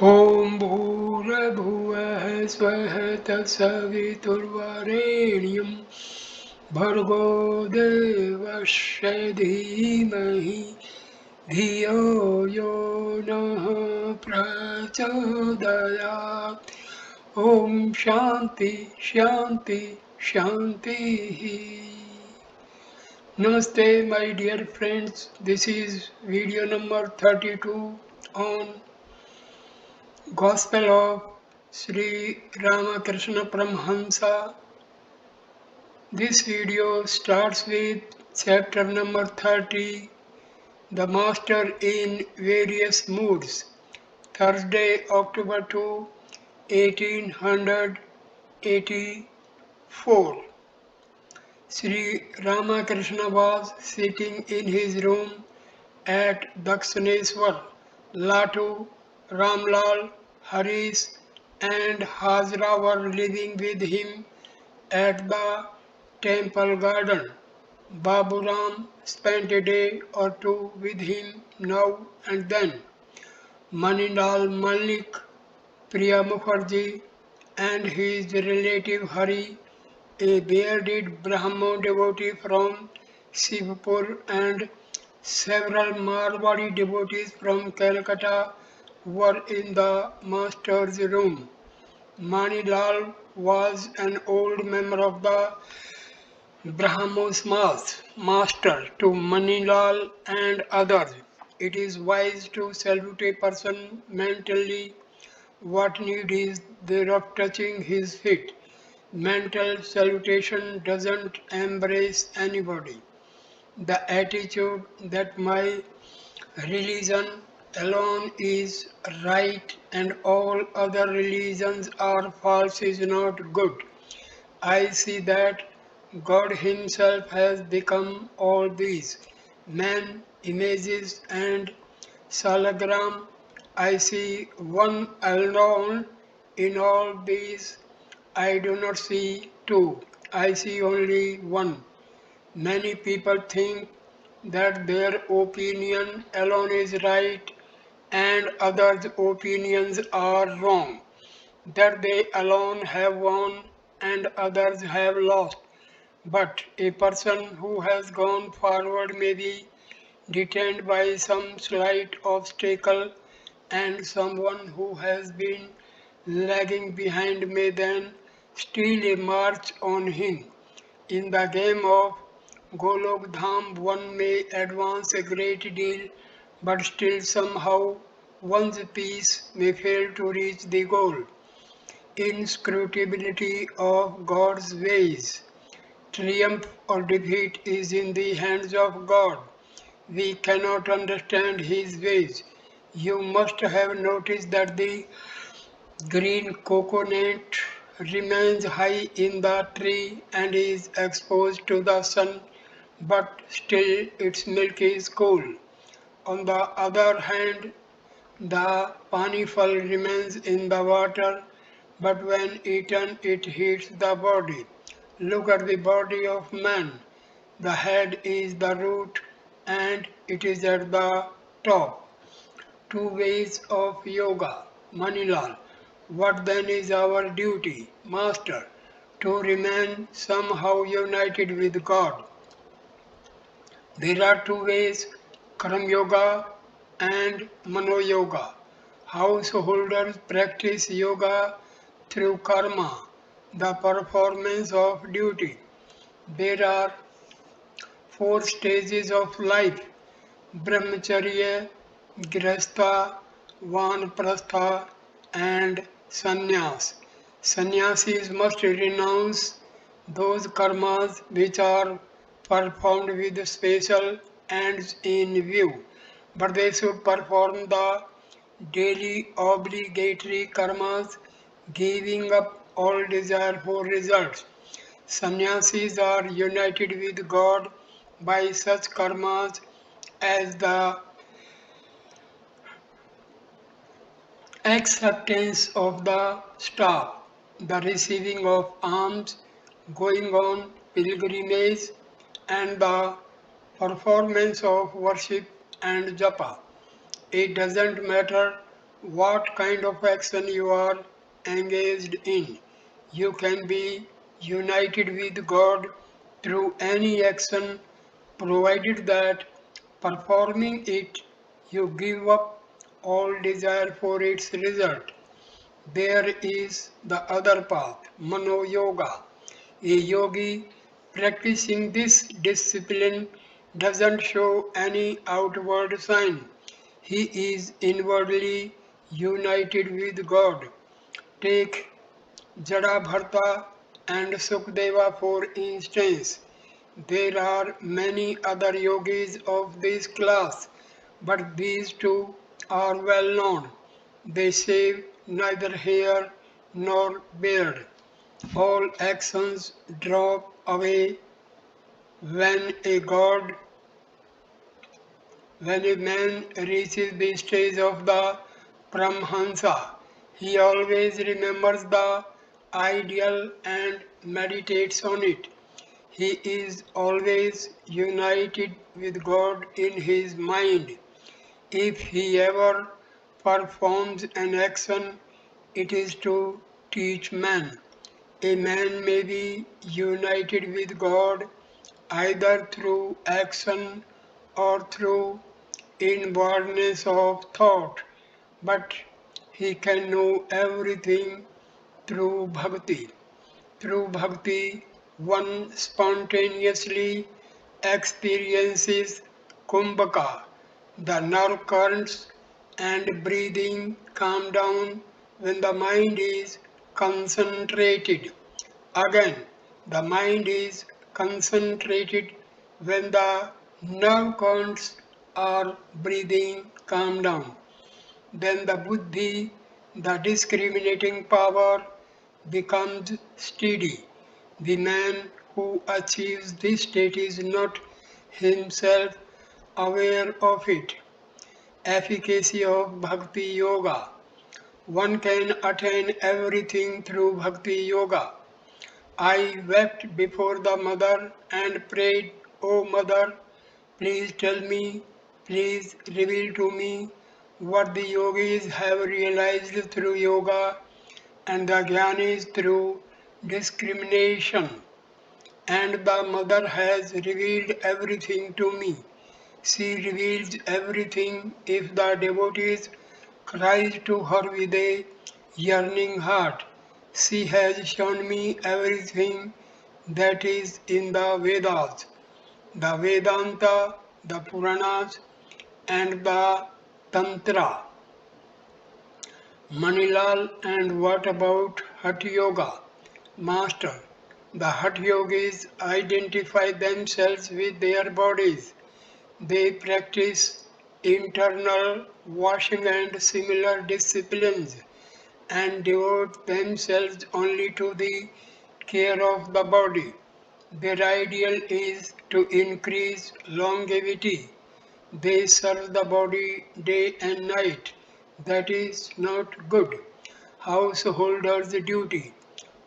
ॐ भूर्भुवः स्वः तत्सवितुर्वरेण्यं भर्गो देवस्य धीमहि धियो यो नः प्रचोदयात् ॐ शान्ति शान्ति शान्तिः. Namaste my dear friends, this is video number 32 on Gospel of Sri Ramakrishna Parmahamsa. This video starts with chapter number 30, The Master in Various Moods, Thursday, October 2, 1884. Sri Ramakrishna was sitting in his room at Dakshineswar. Latu, Ramlal, Harish and Hazra were living with him at the temple garden. Baburam spent a day or two with him now and then. Maninal Malik, Priya Mukherjee and his relative Hari, a bearded Brahmin devotee from Shivpur, and several Marwari devotees from Calcutta were in the master's room. Manilal was an old member of the Brahmo's master. To Manilal and others, it is wise to salute a person mentally. What need is there of touching his feet? Mental salutation doesn't embrace anybody. The attitude that my religion alone is right and all other religions are false is not good. I see that God Himself has become all these man, images, and salagram. I see one alone in all these. I do not see two. I see only one. Many people think that their opinion alone is right and others' opinions are wrong, that they alone have won and others have lost. But a person who has gone forward may be detained by some slight obstacle, and someone who has been lagging behind may then steal a march on him. In the game of Golok Dham, one may advance a great deal, but still somehow one's piece may fail to reach the goal. Inscrutability of God's ways. Triumph or defeat is in the hands of God. We cannot understand His ways. You must have noticed that the green coconut remains high in the tree and is exposed to the sun, but still its milk is cool. On the other hand, the pani fal remains in the water, but when eaten it heats the body. Look at the body of man. The head is the root and it is at the top. Two ways of yoga. Manilal. What then is our duty, Master? To remain somehow united with God. There are two ways, Karma Yoga and Mano Yoga. Householders practice yoga through karma, the performance of duty. There are four stages of life: Brahmacharya, Grihastha, Vanprastha, and Sannyas. Sannyasis must renounce those karmas which are performed with special ends in view, but they should perform the daily obligatory karmas, giving up all desire for results. Sannyasis are united with God by such karmas as the acceptance of the staff, the receiving of alms, going on pilgrimage, and the performance of worship and japa. It doesn't matter what kind of action you are engaged in. You can be united with God through any action provided that performing it you give up all desire for its result. There is the other path, Mano Yoga. A yogi practicing this discipline doesn't show any outward sign. He is inwardly united with God. Take Jadabharta and Sukdeva for instance. There are many other yogis of this class, but these two are well known. They shave neither hair nor beard. All actions drop away when a god, when a man reaches the stage of the Paramahamsa. He always remembers the ideal and meditates on it. He is always united with God in his mind. If he ever performs an action, it is to teach man. A man may be united with God either through action or through inwardness of thought, but he can know everything through bhakti. Through bhakti, one spontaneously experiences kumbhaka, the nerve currents and breathing calm down when the mind is concentrated. Again, the mind is concentrated when the nerve currents are breathing calm down. Then the buddhi, the discriminating power, becomes steady. The man who achieves this state is not himself aware of it. Efficacy of Bhakti Yoga. One can attain everything through Bhakti Yoga. I wept before the mother and prayed, O mother, please tell me, please reveal to me what the yogis have realized through yoga and the jnanis through discrimination. And the mother has revealed everything to me. She reveals everything if the devotees cries to her with a yearning heart. She has shown me everything that is in the Vedas, the Vedanta, the Puranas, and the Tantra. Manilal, and what about Hatha Yoga? Master, the Hatha Yogis identify themselves with their bodies. They practice internal washing and similar disciplines and devote themselves only to the care of the body. Their ideal is to increase longevity. They serve the body day and night. That is not good. Householder's duty.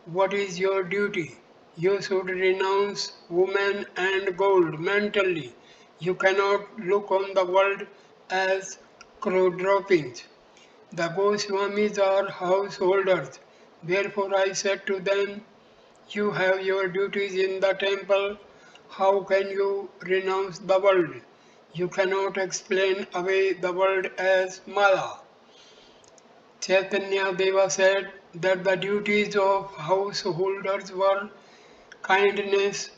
What is your duty? You should renounce woman and gold mentally. You cannot look on the world as crow droppings. The Goswamis are householders. Therefore I said to them, you have your duties in the temple. How can you renounce the world? You cannot explain away the world as Maya. Chaitanya Deva said that the duties of householders were kindness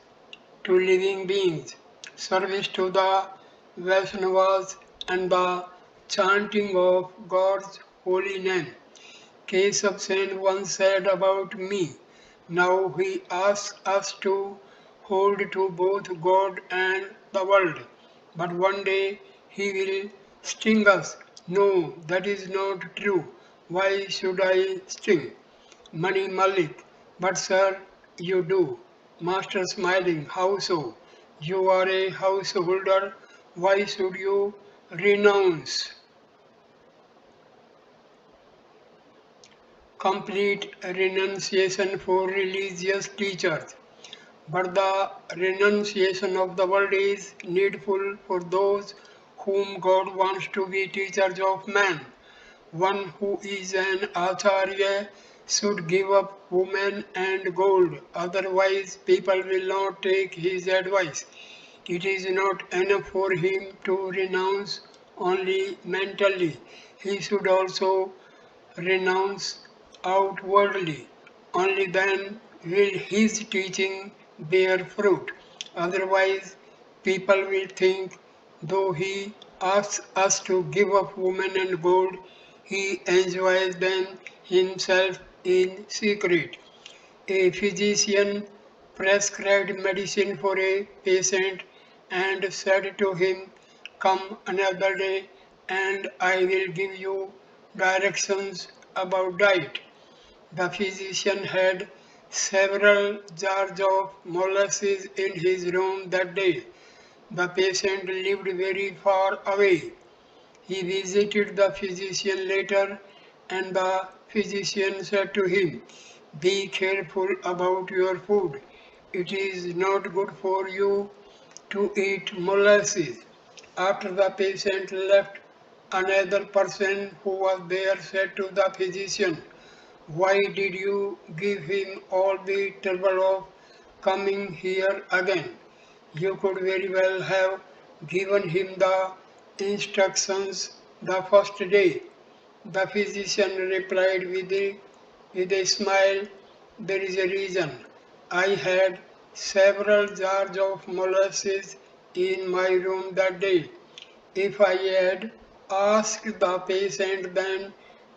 to living beings, service to the Vaishnavas, and the chanting of God's holy name. Keshav Sen once said about me, now he asks us to hold to both God and the world, but one day he will sting us. No, that is not true. Why should I sting? Mani Malik, but sir, you do. Master smiling, how so? You are a householder, why should you renounce? Complete renunciation for religious teachers. But the renunciation of the world is needful for those whom God wants to be teachers of man. One who is an acharya should give up women and gold, otherwise people will not take his advice. It is not enough for him to renounce only mentally. He should also renounce outwardly. Only then will his teaching bear fruit. Otherwise, people will think, though he asks us to give up women and gold, he enjoys them himself in secret. A physician prescribed medicine for a patient and said to him, "Come another day and I will give you directions about diet." The physician had several jars of molasses in his room that day. The patient lived very far away. He visited the physician later, and the physician said to him, "Be careful about your food. It is not good for you to eat molasses." After the patient left, another person who was there said to the physician, "Why did you give him all the trouble of coming here again? You could very well have given him the instructions the first day." The physician replied with a smile, "There is a reason. I had several jars of molasses in my room that day. If I had asked the patient then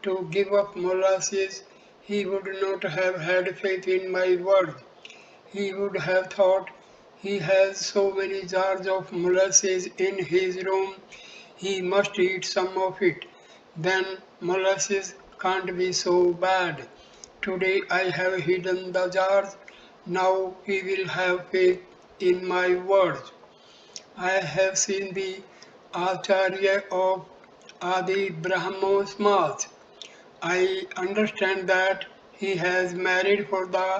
to give up molasses, he would not have had faith in my word. He would have thought, he has so many jars of molasses in his room, he must eat some of it. Then molasses can't be so bad. Today I have hidden the jars, now he will have faith in my words. I have seen the Acharya of Adi Brahmosmas. I understand that he has married for the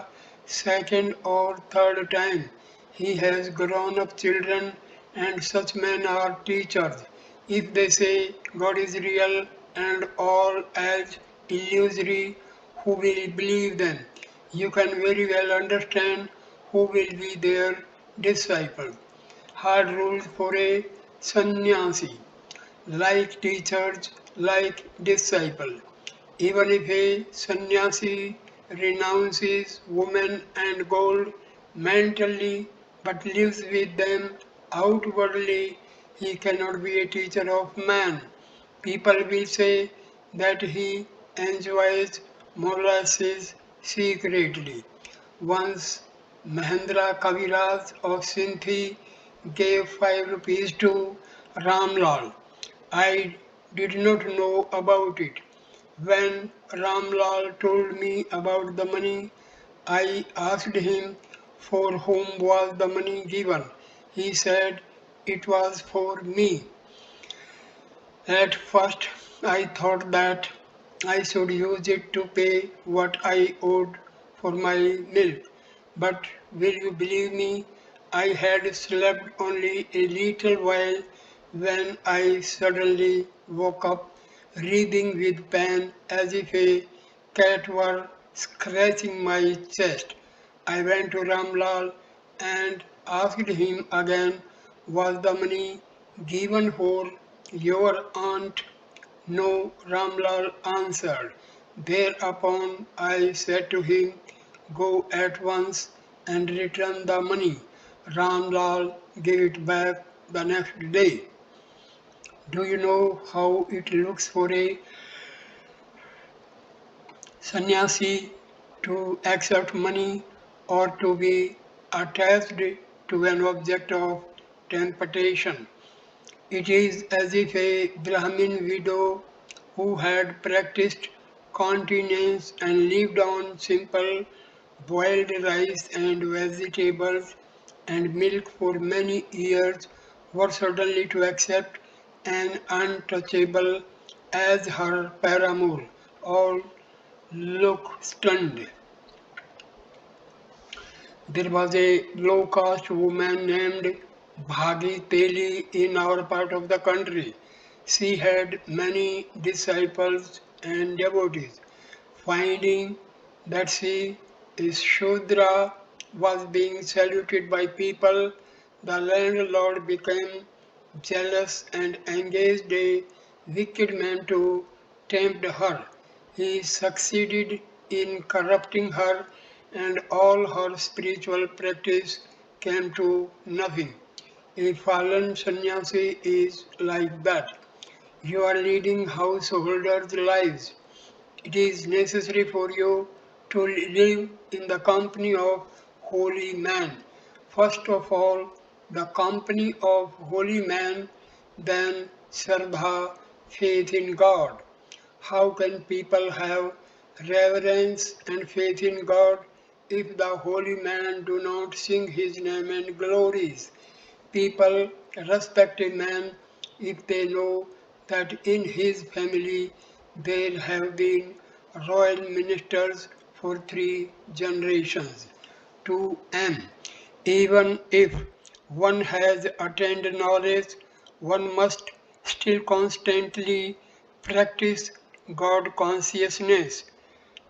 second or third time. He has grown up children, and such men are teachers. If they say God is real and all else illusory, who will believe them? You can very well understand who will be their disciple. Hard rules for a sannyasi, like teachers, like disciple. Even if a sannyasi renounces women and gold mentally but lives with them outwardly, he cannot be a teacher of man. People will say that he enjoys molasses secretly. Once Mahendra Kaviraj of Sindhi gave 5 rupees to Ramlal. I did not know about it. When Ramlal told me about the money, I asked him for whom was the money given. He said it was for me. At first, I thought that I should use it to pay what I owed for my milk. But will you believe me? I had slept only a little while when I suddenly woke up, writhing with pain as if a cat were scratching my chest. I went to Ramlal and asked him again, "Was the money given for your aunt?" "No," Ramlal answered. Thereupon I said to him, "Go at once and return the money." Ramlal gave it back the next day. Do you know how it looks for a sannyasi to accept money or to be attached to an object of temptation? It is as if a Brahmin widow who had practiced continence and lived on simple boiled rice and vegetables and milk for many years were suddenly to accept an untouchable as her paramour. All look stunned. There was a low caste woman named Bhagi Teli in our part of the country. She had many disciples and devotees. Finding that she is Shudra was being saluted by people, the landlord became jealous and engaged a wicked man to tempt her. He succeeded in corrupting her, and all her spiritual practice came to nothing. A fallen sannyasi is like that. You are leading householders' lives. It is necessary for you to live in the company of holy men. First of all, the company of holy men, then Shraddha, faith in God. How can people have reverence and faith in God if the holy man do not sing his name and glories? People respect a man if they know that in his family there have been royal ministers for 3 generations. 2m. Even if one has attained knowledge, one must still constantly practice God consciousness.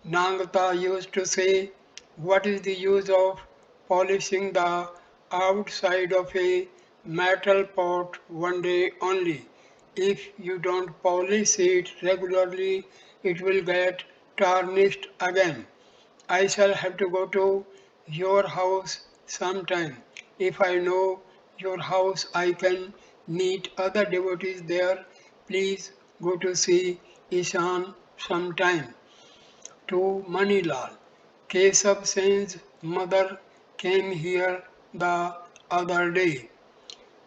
Nangata used to say, what is the use of polishing the outside of a metal pot one day only? If you don't polish it regularly, it will get tarnished again. I shall have to go to your house sometime. If I know your house, I can meet other devotees there. Please go to see Ishan sometime. To Manilal. Keshav Sen's mother came here the other day.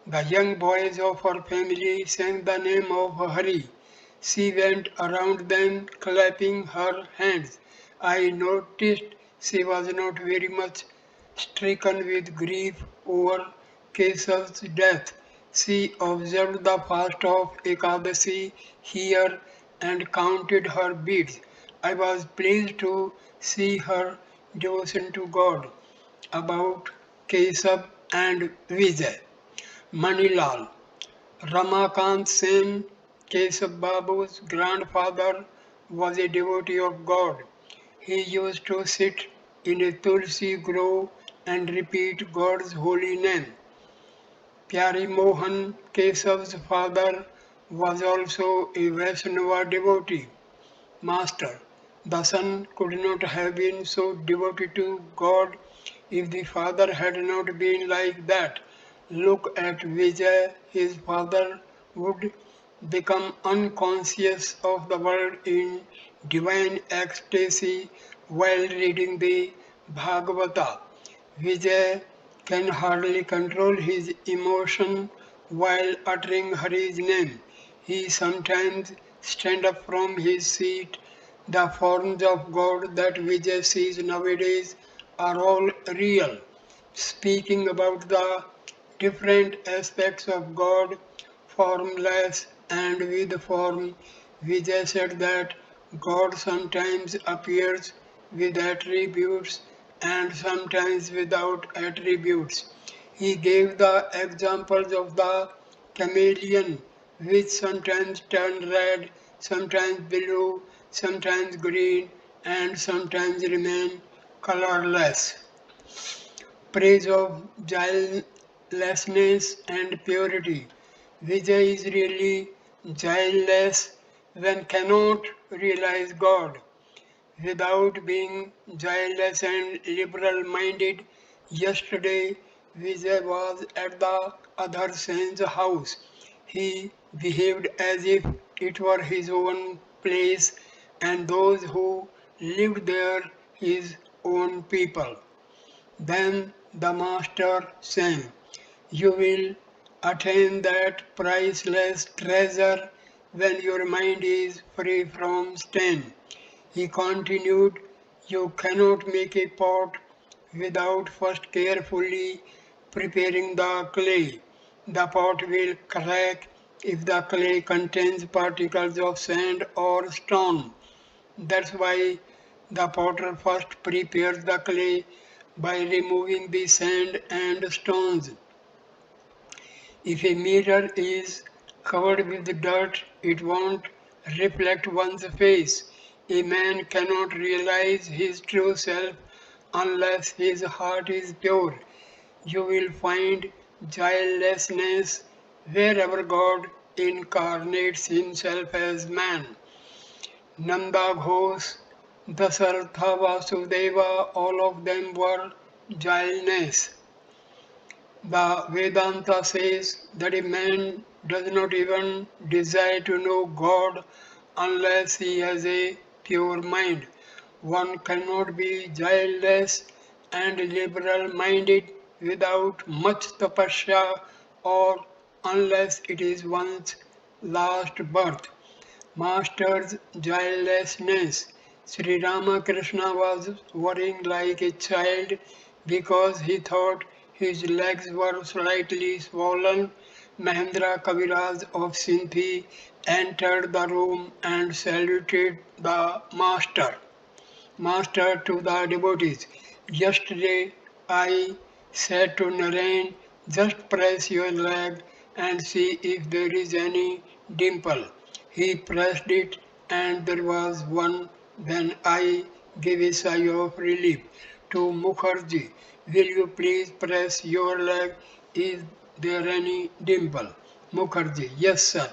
The young boys of her family sang the name of Hari. She went around them clapping her hands. I noticed she was not very much stricken with grief over Keshav's death. She observed the fast of Ekadasi here and counted her beads. I was pleased to see her devotion to God. About Keshav and Vijay. Manilal. Ramakant Sen, Keshav Babu's grandfather, was a devotee of God. He used to sit in a tulsi grove and repeat God's holy name. Pyari Mohan, Keshav's father, was also a Vaishnava devotee. Master, the son could not have been so devoted to God if the father had not been like that. Look at Vijay, his father would become unconscious of the world in divine ecstasy while reading the Bhagavata. Vijay can hardly control his emotion while uttering Hari's name. He sometimes stands up from his seat. The forms of God that Vijay sees nowadays are all real. Speaking about the different aspects of God, formless and with form, Vijay said that God sometimes appears with attributes and sometimes without attributes. He gave the examples of the chameleon, which sometimes turn red, sometimes blue, sometimes green, and sometimes remain colorless. Praise of guilelessness and purity. Vijay is really guileless when cannot realize God. Without being guileless and liberal minded, yesterday Vijay was at the other saint's house. He behaved as if it were his own place and those who lived there his own people. Then the master sang, you will attain that priceless treasure when your mind is free from stain. He continued, you cannot make a pot without first carefully preparing the clay. The pot will crack if the clay contains particles of sand or stone. That's why the potter first prepares the clay by removing the sand and stones. If a mirror is covered with dirt, it won't reflect one's face. A man cannot realize his true self unless his heart is pure. You will find guilelessness wherever God incarnates himself as man. Nanda Ghosh, Dasharatha Vasudeva, all of them were guileless. The Vedanta says that a man does not even desire to know God unless he has a pure mind. One cannot be guileless and liberal minded without much tapasya or unless it is one's last birth. Master's guilelessness. Sri Ramakrishna was worrying like a child because he thought his legs were slightly swollen. Mahendra Kaviraj of Sindhi entered the room and saluted the master to the devotees. Yesterday I said to Narayan, just press your leg and see if there is any dimple. He pressed it and there was one. Then I gave a sigh of relief. To Mukherjee, will you please press your leg? Is there any dimple? Mukherjee, yes sir.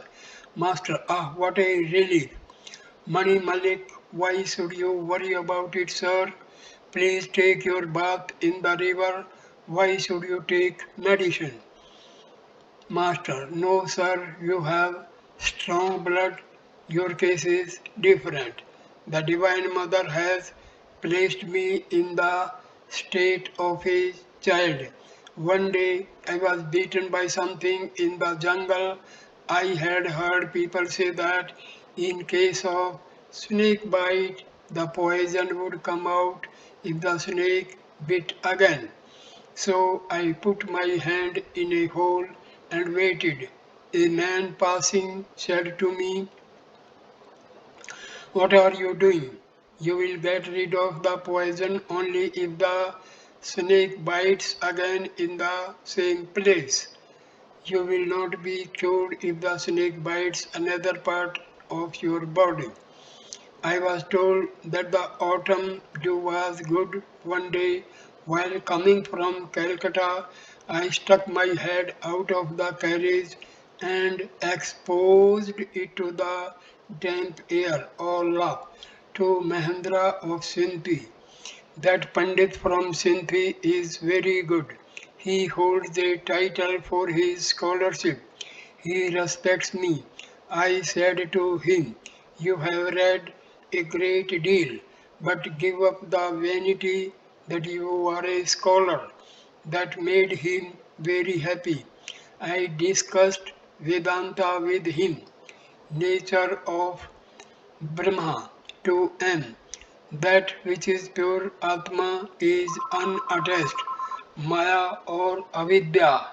Master, ah, what a relief. Mani Malik, why should you worry about it, sir? Please take your bath in the river. Why should you take medicine? Master, no, sir, you have strong blood. Your case is different. The Divine Mother has placed me in the state of a child. One day I was beaten by something in the jungle. I had heard people say that in case of snake bite, the poison would come out if the snake bit again. So I put my hand in a hole and waited. A man passing said to me, what are you doing? You will get rid of the poison only if the snake bites again in the same place. You will not be cured if the snake bites another part of your body. I was told that the autumn dew was good. One day, while coming from Calcutta, I stuck my head out of the carriage and exposed it to the damp air all up to Mahendra of Sindhi. That Pandit from Sindhi is very good. He holds a title for his scholarship. He respects me. I said to him, you have read a great deal, but give up the vanity that you are a scholar. That made him very happy. I discussed Vedanta with him, nature of Brahma to M. That which is pure Atma is unattached. Maya or Avidya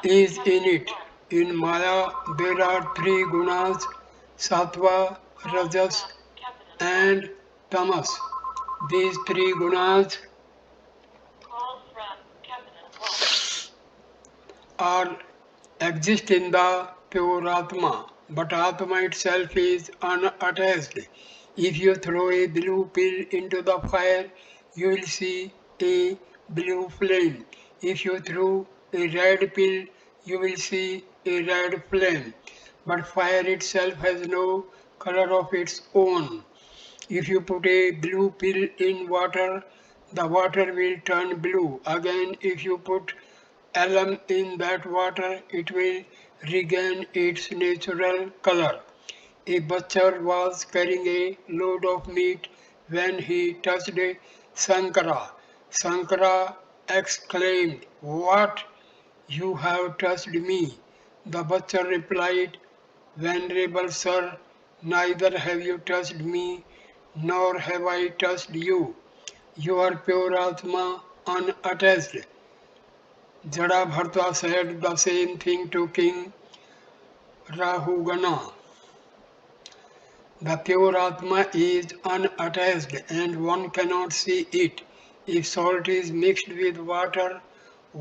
is in it. In Maya there are three gunas, sattva, rajas and tamas. These three gunas are exist in the pure Atma, but Atma itself is unattached. If you throw a blue pill into the fire, you will see a blue flame. If you throw a red pill, you will see a red flame. But fire itself has no color of its own. If you put a blue pill in water, the water will turn blue. Again, if you put alum in that water, it will regain its natural color. A butcher was carrying a load of meat when he touched a Sankara. Sankara exclaimed, what? You have touched me. The butcher replied, Venerable sir, neither have you touched me, nor have I touched you. You are pure Atma, unattached. Jadabharta said the same thing to King Rahugana. The pure Atma is unattached and one cannot see it. If salt is mixed with water,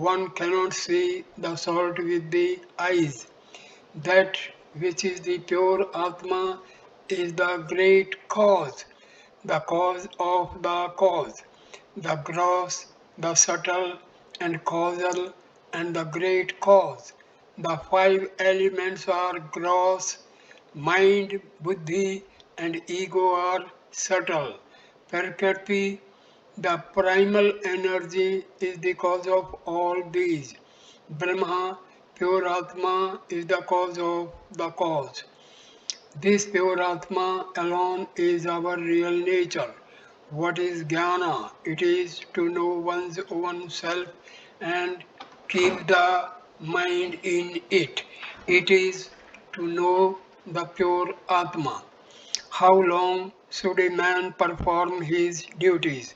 One cannot see the salt with the eyes. That which is the pure Atma is the great cause, the cause of the cause, the gross, the subtle and causal, and the great cause. The five elements are gross, mind, buddhi, and ego are subtle. Prakriti, the primal energy, is the cause of all these. Brahma, pure Atma, is the cause of the cause. This pure Atma alone is our real nature. What is Jnana? It is to know one's own self and keep the mind in it. It is to know the pure Atma. How long should a man perform his duties?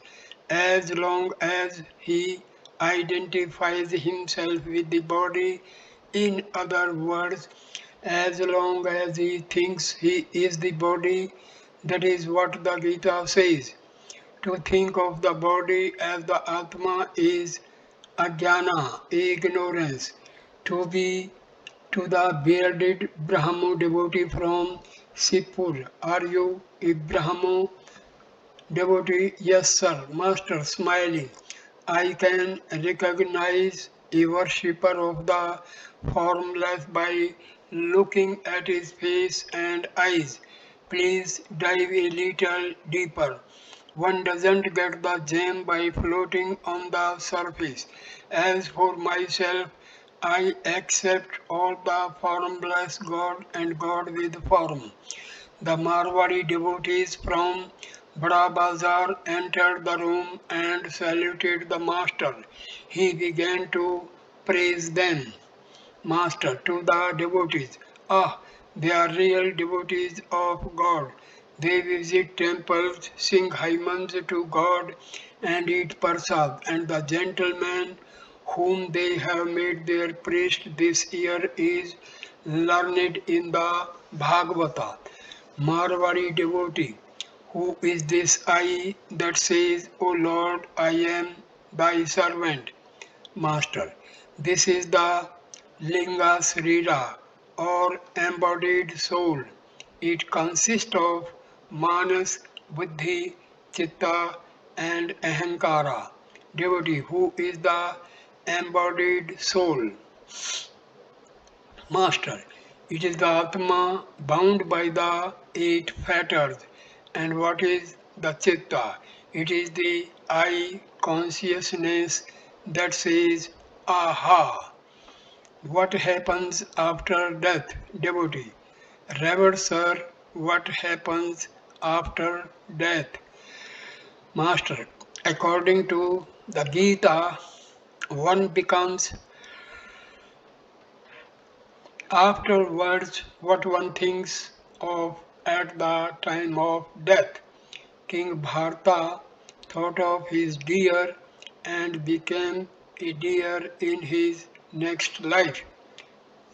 As long as he identifies himself with the body, in other words, as long as he thinks he is the body, that is what the Gita says. To think of the body as the Atma is ajnana, ignorance. To be to the bearded Brahmo devotee from Sipur, are you a Brahmo devotee? Yes, sir. Master, smiling. I can recognize a worshipper of the formless by looking at his face and eyes. Please dive a little deeper. One doesn't get the gem by floating on the surface. As for myself, I accept all the formless God and God with form. The Marwari devotees from Bada Bazar entered the room and saluted the master. He began to praise them. Master to the devotees. Ah, they are real devotees of God. They visit temples, sing hymns to God, and eat prasad. And the gentleman whom they have made their priest this year is learned in the Bhagavata. Marwari devotee. Who is this I that says, O Lord, I am thy servant? Master. This is the Linga Srira or embodied soul. It consists of Manas, Buddhi, Chitta and Ahankara. Devotee, who is the embodied soul? Master, it is the Atma bound by the eight fetters. And what is the Chitta? It is the I consciousness that says, Aha! What happens after death, devotee? Revered sir, what happens after death? Master, according to the Gita, one becomes afterwards what one thinks of at the time of death. King Bharata thought of his deer and became a deer in his next life.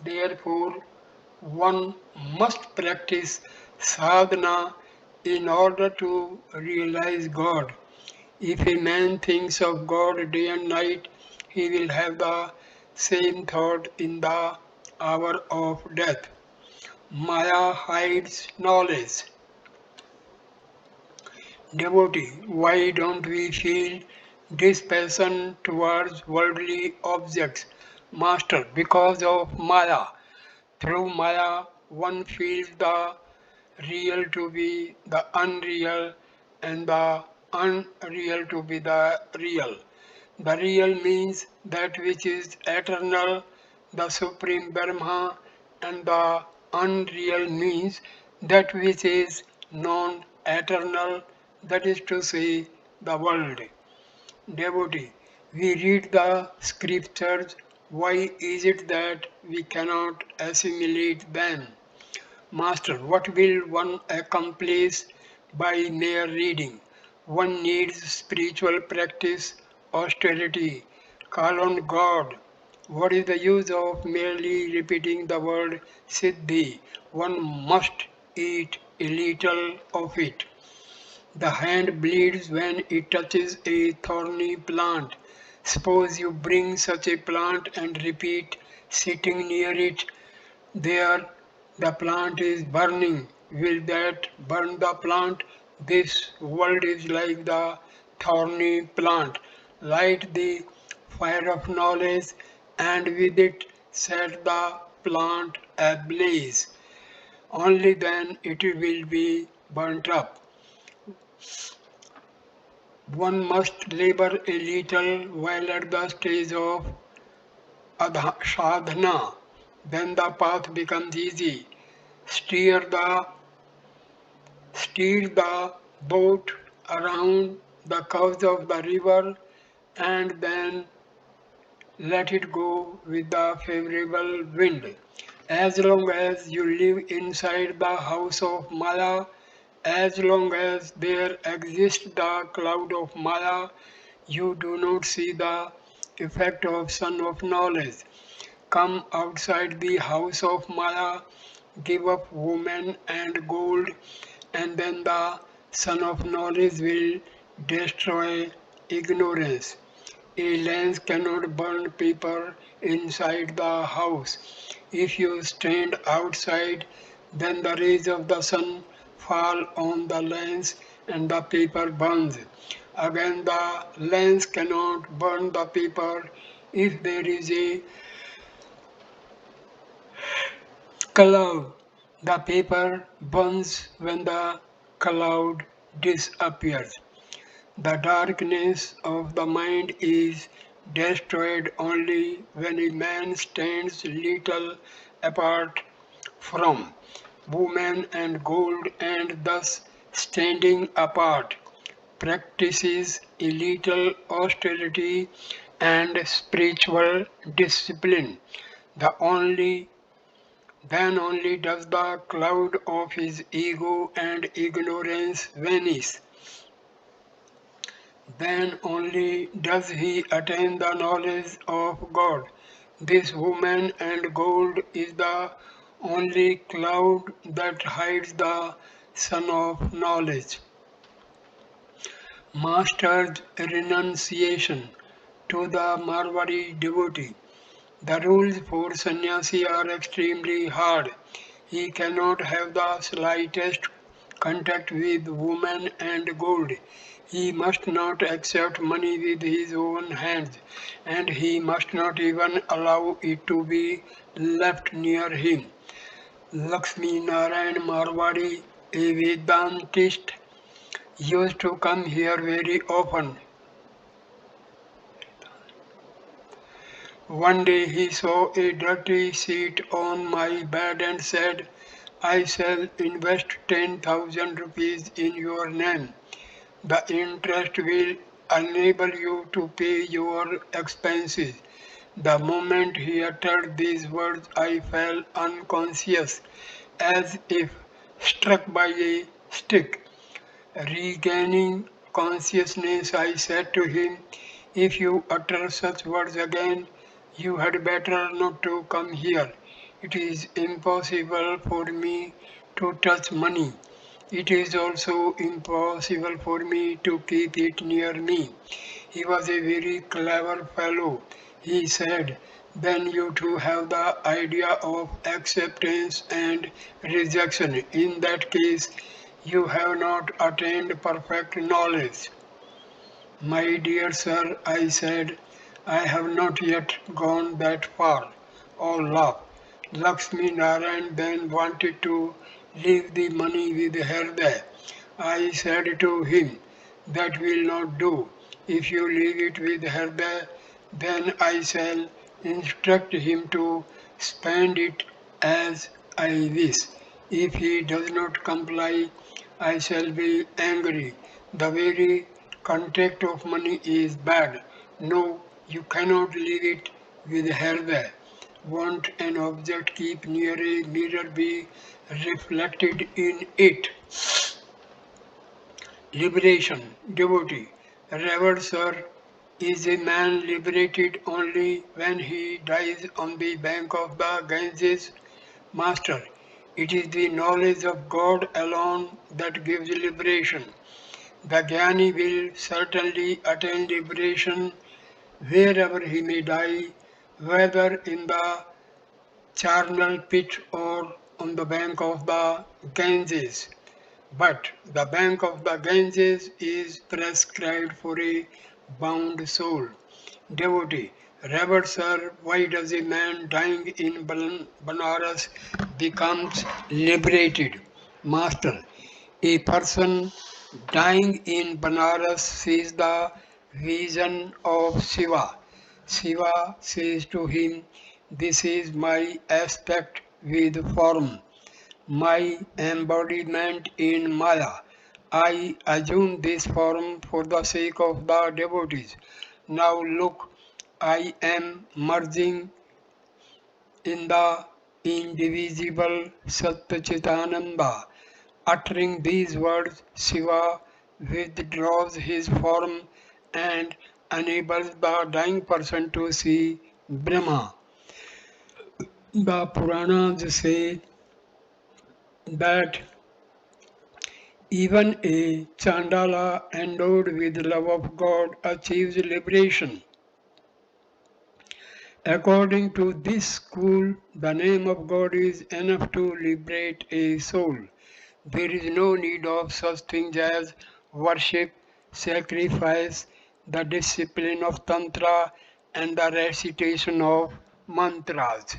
Therefore, one must practice sadhana in order to realize God. If a man thinks of God day and night, he will have the same thought in the hour of death. Maya hides knowledge. Devotee, why don't we feel dispassion towards worldly objects? Master, because of Maya. Through Maya, one feels the real to be the unreal and the unreal to be the real. The real means that which is eternal, the Supreme Brahma, and the unreal means that which is non eternal, that is to say, the world. Devotee, we read the scriptures, why is it that we cannot assimilate them? Master, what will one accomplish by mere reading? One needs spiritual practice, austerity, call on God. What is the use of merely repeating the word Siddhi? One must eat a little of it. The hand bleeds when it touches a thorny plant. Suppose you bring such a plant and repeat sitting near it. There, the plant is burning. Will that burn the plant? This world is like the thorny plant. Light the fire of knowledge, and with it set the plant ablaze. Only then it will be burnt up. One must labor a little while at the stage of sadhana. Then the path becomes easy. Steer the steer the boat around the curves of the river and then let it go with the favorable wind. As long as you live inside the house of Maya, as long as there exists the cloud of Maya, you do not see the effect of Sun of Knowledge. Come outside the house of Maya, give up woman and gold, and then the Sun of Knowledge will destroy ignorance. A lens cannot burn paper inside the house. If you stand outside, then the rays of the sun fall on the lens and the paper burns. Again, the lens cannot burn the paper if there is a cloud. The paper burns when the cloud disappears. The darkness of the mind is destroyed only when a man stands little apart from woman and gold, and thus standing apart practices a little austerity and spiritual discipline. The only Then only does the cloud of his ego and ignorance vanish. Then only does he attain the knowledge of God. This woman and gold is the only cloud that hides the sun of knowledge. Master's renunciation to the Marwari devotee. The rules for sannyasi are extremely hard. He cannot have the slightest contact with woman and gold. He must not accept money with his own hands, and he must not even allow it to be left near him. Lakshmi Narayan Marwadi, a Vedantist, used to come here very often. One day he saw a dirty sheet on my bed and said, I shall invest 10,000 rupees in your name. The interest will enable you to pay your expenses. The moment he uttered these words, I fell unconscious, as if struck by a stick. Regaining consciousness, I said to him, if you utter such words again, you had better not to come here. It is impossible for me to touch money. It is also impossible for me to keep it near me. He was a very clever fellow. He said, then you too have the idea of acceptance and rejection. In that case, you have not attained perfect knowledge. My dear sir, I said, I have not yet gone that far. All laughed. Lakshmi Narayan then wanted to leave the money with her there. I said to him, that will not do. If you leave it with her there, then I shall instruct him to spend it as I wish. If he does not comply, I shall be angry. The very contact of money is bad. No, you cannot leave it with her there. Won't an object keep near a mirror be reflected in it? Liberation, devotee. Revered sir, is a man liberated only when he dies on the bank of the Ganges? Master, it is the knowledge of God alone that gives liberation. The Jnani will certainly attain liberation wherever he may die, whether in the charnel pit or on the bank of the Ganges. But the bank of the Ganges is prescribed for a bound soul. Devotee, Revered sir, why does a man dying in Banaras becomes liberated? Master, a person dying in Banaras sees the vision of Shiva. Shiva says to him, "This is my aspect with form, my embodiment in Maya. I assume this form for the sake of the devotees. Now look, I am merging in the indivisible Satchitananda." Uttering these words, Shiva withdraws his form and enables the dying person to see Brahma. The Puranas say that even a Chandala endowed with love of God achieves liberation. According to this school, the name of God is enough to liberate a soul. There is no need of such things as worship, sacrifice, the discipline of Tantra, and the recitation of mantras.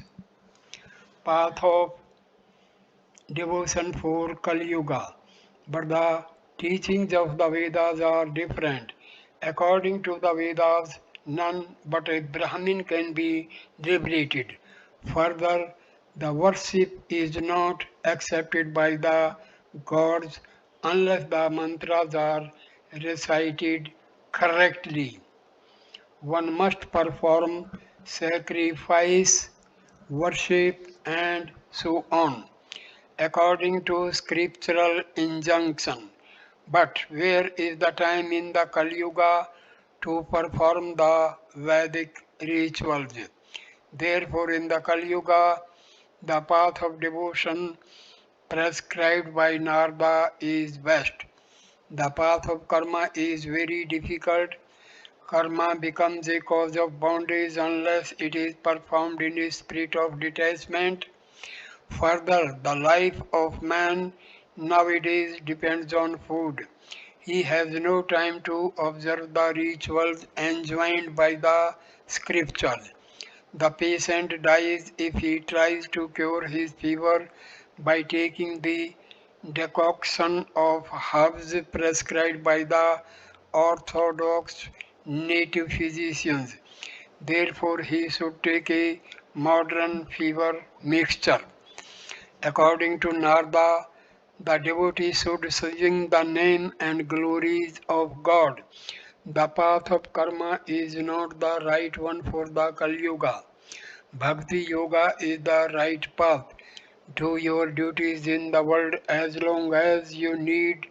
Path of devotion for Kali Yuga. But the teachings of the Vedas are different. According to the Vedas, none but a Brahmin can be liberated. Further, the worship is not accepted by the gods unless the mantras are recited correctly. One must perform sacrifice, worship, and so on according to scriptural injunction. But where is the time in the Kali Yuga to perform the Vedic rituals? Therefore, in the Kali Yuga, the path of devotion prescribed by Narada is best. The path of karma is very difficult. Karma becomes a cause of bondage unless it is performed in a spirit of detachment. Further, the life of man nowadays depends on food. He has no time to observe the rituals enjoined by the scriptures. The patient dies if he tries to cure his fever by taking the decoction of herbs prescribed by the orthodox native physicians. Therefore, he should take a modern fever mixture. According to Narada, the devotee should sing the name and glories of God. The path of karma is not the right one for the Kali Yuga. Bhakti Yoga is the right path. Do your duties in the world as long as you need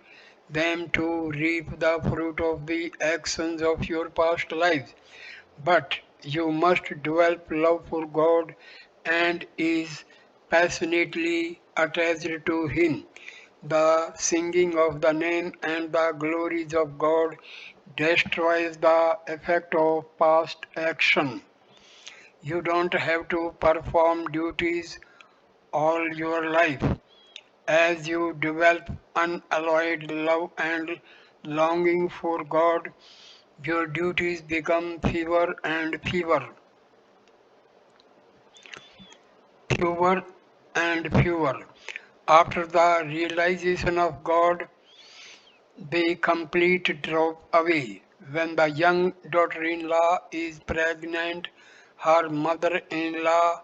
them to reap the fruit of the actions of your past lives. But you must develop love for God and is passionately attached to Him. The singing of the name and the glories of God destroys the effect of past action. You don't have to perform duties all your life. As you develop unalloyed love and longing for God, your duties become fewer and fewer and fewer. After the realization of God, they complete drop away. When the young daughter-in-law is pregnant, her mother-in-law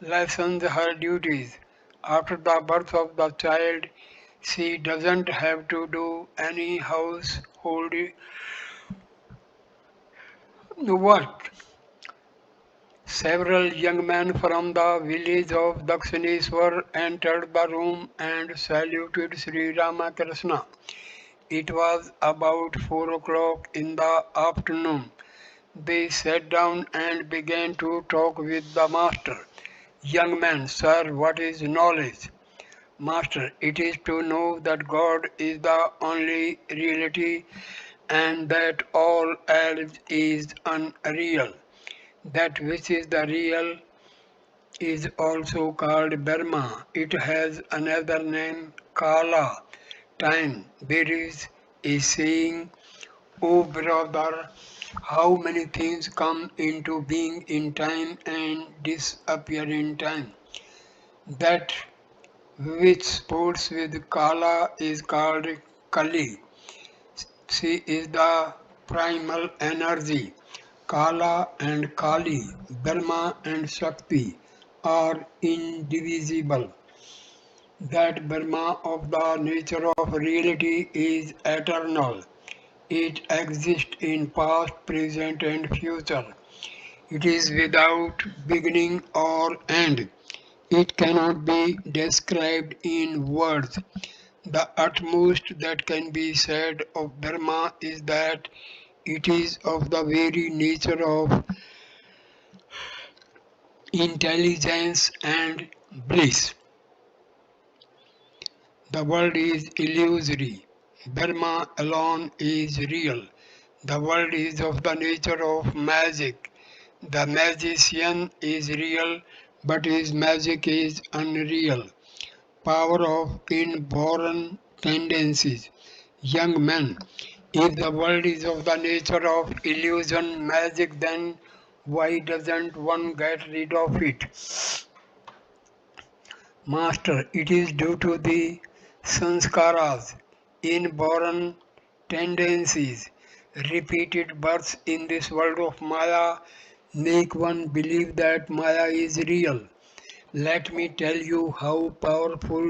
lessens her duties. After the birth of the child, she doesn't have to do any household work. Several young men from the village of Dakshineswar entered the room and saluted Sri Ramakrishna. It was about 4 o'clock in the afternoon. They sat down and began to talk with the master. Young man, sir, what is knowledge? Master, it is to know that God is the only reality and that all else is unreal. That which is the real is also called Brahma. It has another name, Kala, time. There is a saying, "O brother, how many things come into being in time and disappear in time?" That which sports with Kala is called Kali. She is the primal energy. Kala and Kali, Brahma and Shakti are indivisible. That Brahma of the nature of reality is eternal. It exists in past, present and future. It is without beginning or end. It cannot be described in words. The utmost that can be said of Brahma is that it is of the very nature of intelligence and bliss. The world is illusory. Brahma alone is real. The world is of the nature of magic. The magician is real, but his magic is unreal. Power of inborn tendencies. Young men, if the world is of the nature of illusion, magic, then why doesn't one get rid of it? Master, it is due to the sanskaras, inborn tendencies. Repeated births in this world of Maya make one believe that Maya is real. Let me tell you how powerful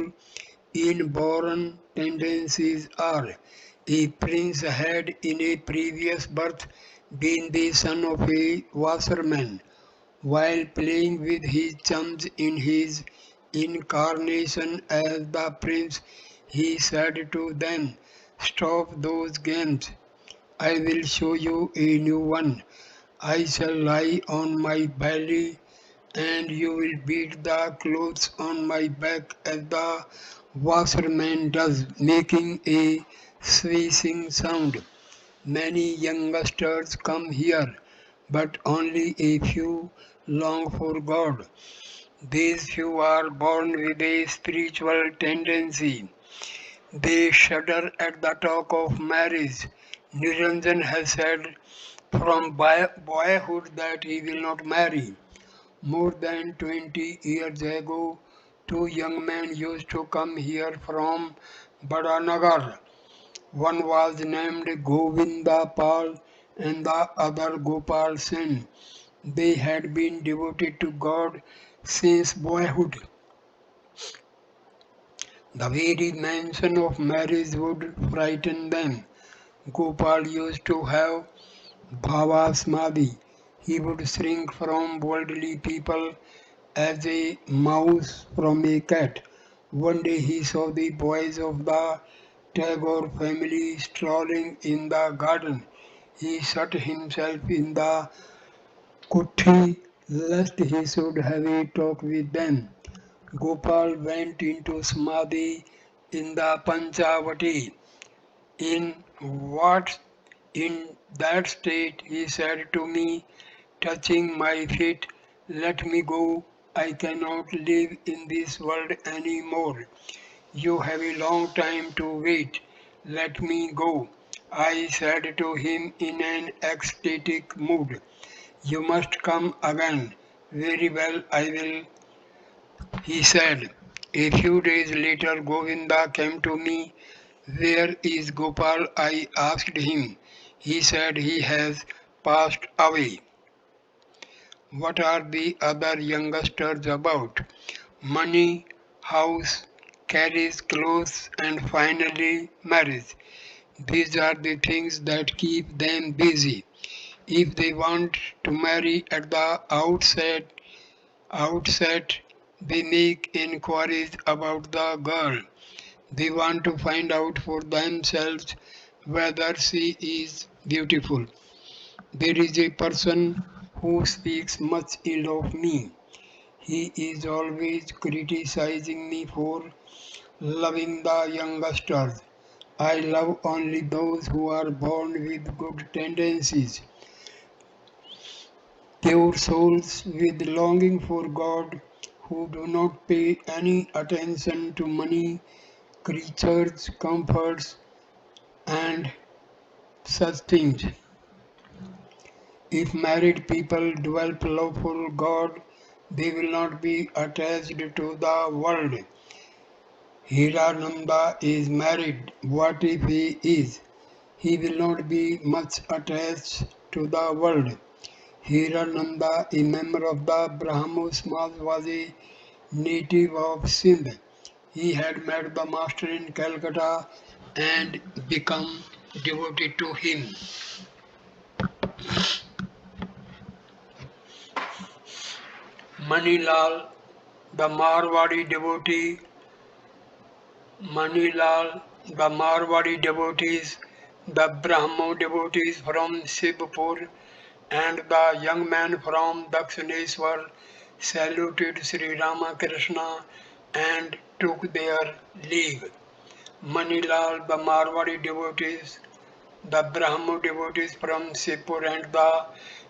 inborn tendencies are. A prince had in a previous birth been the son of a washerman. While playing with his chums in his incarnation as the prince, he said to them, "Stop those games. I will show you a new one. I shall lie on my belly and you will beat the clothes on my back as the washerman does, making a swishing sound. Many youngsters come here, but only a few long for God. These few are born with a spiritual tendency. They shudder at the talk of marriage. Niranjan has said from boyhood that he will not marry. More than 20 years ago, two young men used to come here from Badanagar. One was named Govinda Pal and the other Gopal Sen. They had been devoted to God since boyhood. The very mention of marriage would frighten them. Gopal used to have bhavasmadhi. He would shrink from worldly people as a mouse from a cat. One day he saw the boys of the Tagore family strolling in the garden. He shut himself in the kuthi lest he should have a talk with them. Gopal went into Samadhi in the Panchavati. In what in that state he said to me, touching my feet, "Let me go. I cannot live in this world any more. You have a long time to wait. Let me go." I said to him in an ecstatic mood, "You must come again." "Very well, I will," he said. A few days later, Govinda came to me. "Where is Gopal?" I asked him. He said he has passed away. What are the other youngsters about? Money, house, carriage, clothes, and finally marriage. These are the things that keep them busy. If they want to marry at the outset, they make inquiries about the girl. They want to find out for themselves whether she is beautiful. There is a person who speaks much ill of me. He is always criticizing me for loving the youngsters. I love only those who are born with good tendencies, pure souls with longing for God, who do not pay any attention to money, creatures, comforts, and such things. If married people develop love for God, they will not be attached to the world. Hirananda is married. What if he is? He will not be much attached to the world. Hirananda, a member of the Brahmo Samaj, was a native of Sindh. He had met the master in Calcutta and become devoted to him. Manilal, the Marwadi devotee, Manilal, the Marwadi devotees, the Brahmo devotees from Shivpur, and the young man from Dakshineswar saluted Sri Ramakrishna and took their leave. Manilal, the Marwadi devotees, the Brahmo devotees from Shivpur, and the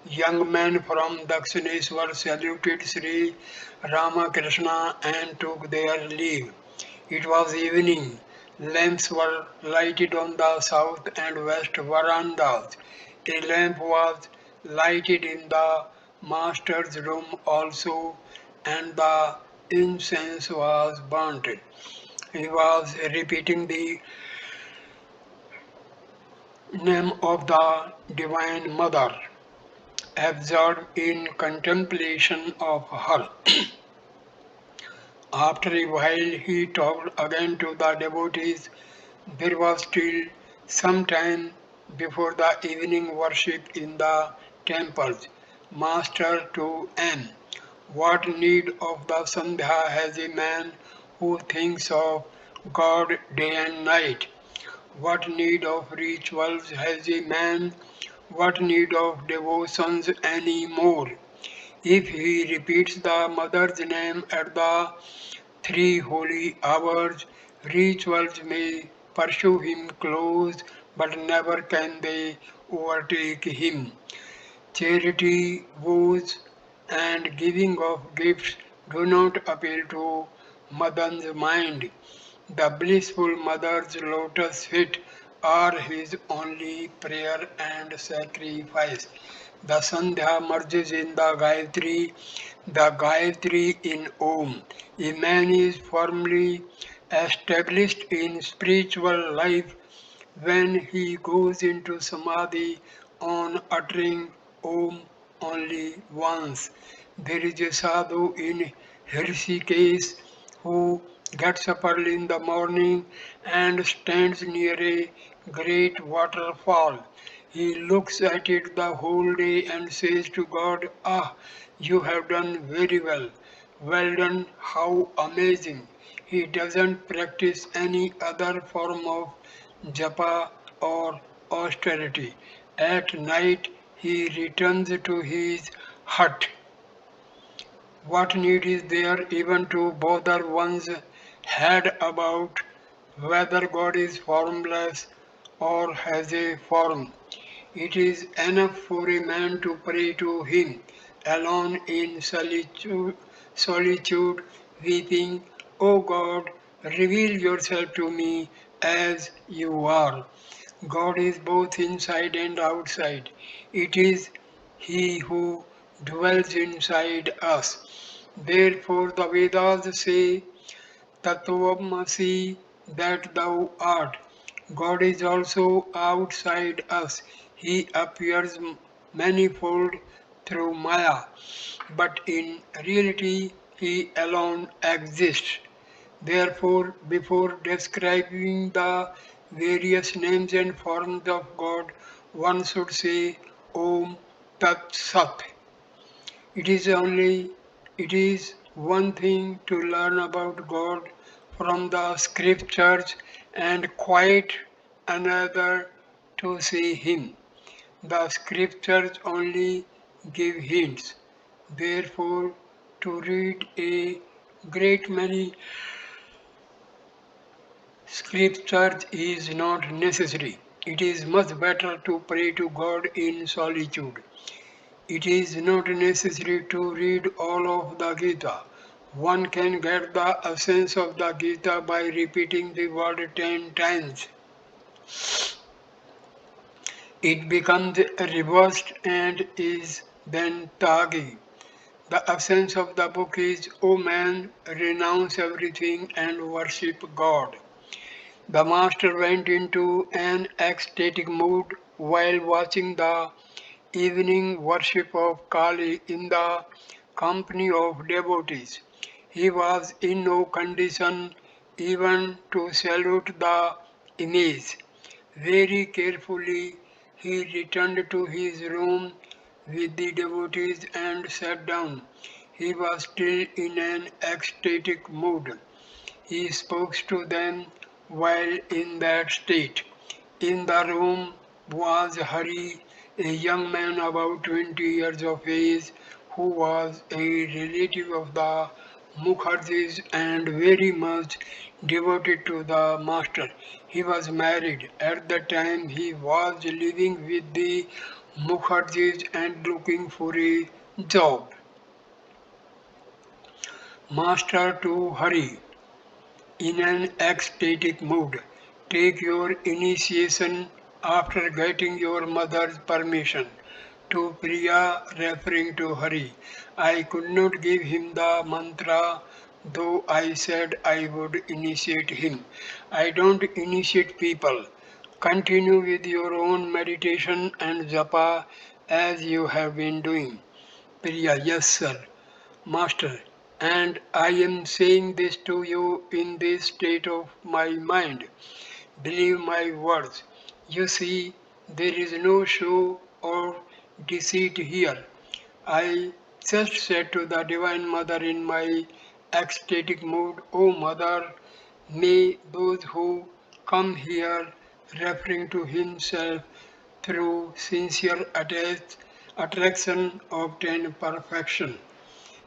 young man from Dakshineswar saluted Sri Ramakrishna and took their leave. It was evening. Lamps were lighted on the south and west verandas. A lamp was lighted in the master's room also, and the incense was burnt. He was repeating the name of the Divine Mother, absorbed in contemplation of her. After a while, he talked again to the devotees. There was still some time before the evening worship in the temples. Master to M. What need of the Sandhya has a man who thinks of God day and night? What need of rituals has a man? What need of devotions any more? If he repeats the mother's name at the three holy hours, rituals may pursue him close, but never can they overtake him. Charity, vows, and giving of gifts do not appeal to Madan's mind. The blissful mother's lotus feet are his only prayer and sacrifice. The Sandhya merges in the Gayatri in Om. A man is firmly established in spiritual life when he goes into samadhi on uttering Om only once. There is a sadhu in Hrishikesh who gets up early in the morning and stands near a great waterfall. He looks at it the whole day and says to God, "Ah, you have done very well. Well done, how amazing." He doesn't practice any other form of japa or austerity. At night he returns to his hut. What need is there even to bother one's head about whether God is formless or has a form? It is enough for a man to pray to him alone in solitude, weeping, "O God, reveal yourself to me as you are." God is both inside and outside. It is He who dwells inside us. Therefore, the Vedas say, Tattvamasi, that thou art. God is also outside us. He appears manifold through Maya, but in reality He alone exists. Therefore, before describing the various names and forms of God, one should say Om Tat Sat. It is one thing to learn about God from the scriptures and quite another to see Him. The scriptures only give hints. Therefore, to read a great many Scripture is not necessary. It is much better to pray to God in solitude. It is not necessary to read all of the Gita. One can get the essence of the Gita by repeating the word 10 times. It becomes reversed and is then Tagi. The essence of the book is, O man, renounce everything and worship God. The master went into an ecstatic mood while watching the evening worship of Kali in the company of devotees. He was in no condition even to salute the image. Very carefully he returned to his room with the devotees and sat down. He was still in an ecstatic mood. He spoke to them while in that state. In the room was Hari, a young man about 20 years of age, who was a relative of the Mukherjees and very much devoted to the master. He was married. At the time he was living with the Mukherjees and looking for a job. Master to Hari, in an ecstatic mood. Take your initiation after getting your mother's permission. To Priya, referring to Hari. I could not give him the mantra, though I said I would initiate him. I don't initiate people. Continue with your own meditation and japa as you have been doing. Priya, yes, sir. Master, and I am saying this to you in this state of my mind. Believe my words. You see, there is no show or deceit here. I just said to the Divine Mother in my ecstatic mood, O Mother, may those who come here, referring to himself through sincere attraction, obtain perfection.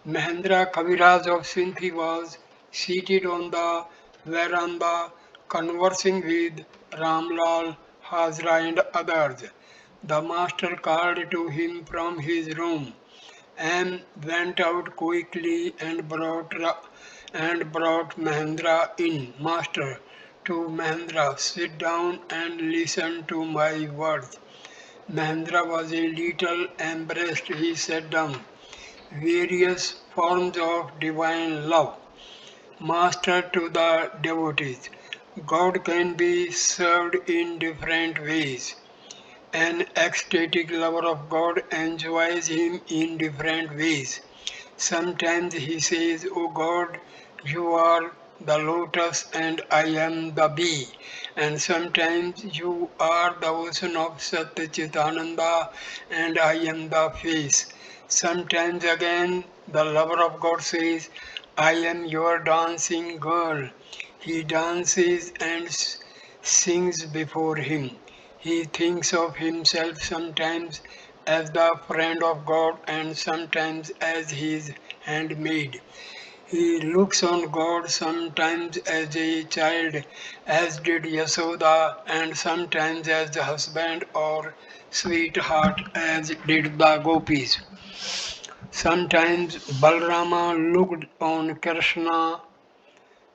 Mahendra Kaviraj of Sindhi was seated on the veranda conversing with Ramlal, Hazra and others. The master called to him from his room and went out quickly and brought Mahendra in. Master to Mahendra, sit down and listen to my words. Mahendra was a little embarrassed. He sat down. Various forms of divine love. Master to the devotees. God can be served in different ways. An ecstatic lover of God enjoys Him in different ways. Sometimes he says, O God, you are the lotus and I am the bee. And sometimes you are the ocean of Satchitananda and I am the face. Sometimes again the lover of God says, I am your dancing girl. He dances and sings before him. He thinks of himself sometimes as the friend of God and sometimes as his handmaid. He looks on God sometimes as a child, as did Yasoda, and sometimes as the husband or sweetheart, as did the gopis. Sometimes Balrama looked on Krishna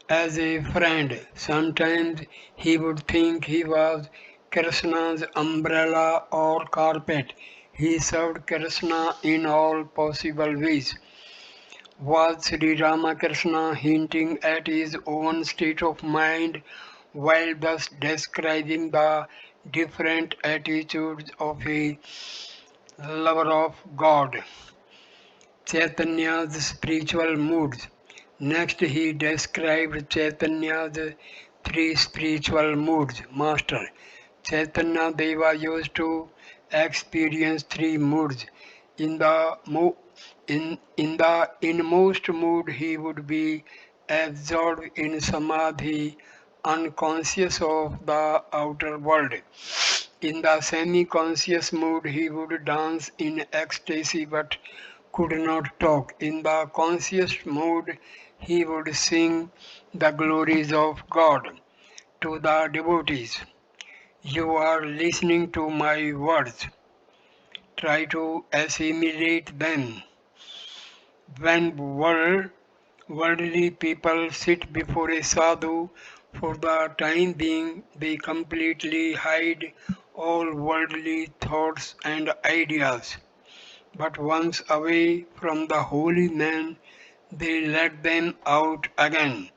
as a friend. Sometimes he would think he was Krishna's umbrella or carpet. He served Krishna in all possible ways. Was Sri Ramakrishna hinting at his own state of mind while thus describing the different attitudes of a lover of God? Chaitanya's spiritual moods. Next, he described Chaitanya's three spiritual moods. Master Chaitanya Deva used to experience three moods. In the in the inmost mood, he would be absorbed in samadhi, unconscious of the outer world. In the semi-conscious mood, he would dance in ecstasy but could not talk. In the conscious mood, he would sing the glories of God. To the devotees, you are listening to my words. Try to assimilate them. When worldly people sit before a sadhu, for the time being, they completely hide all worldly thoughts and ideas. But once away from the holy man, they let them out again.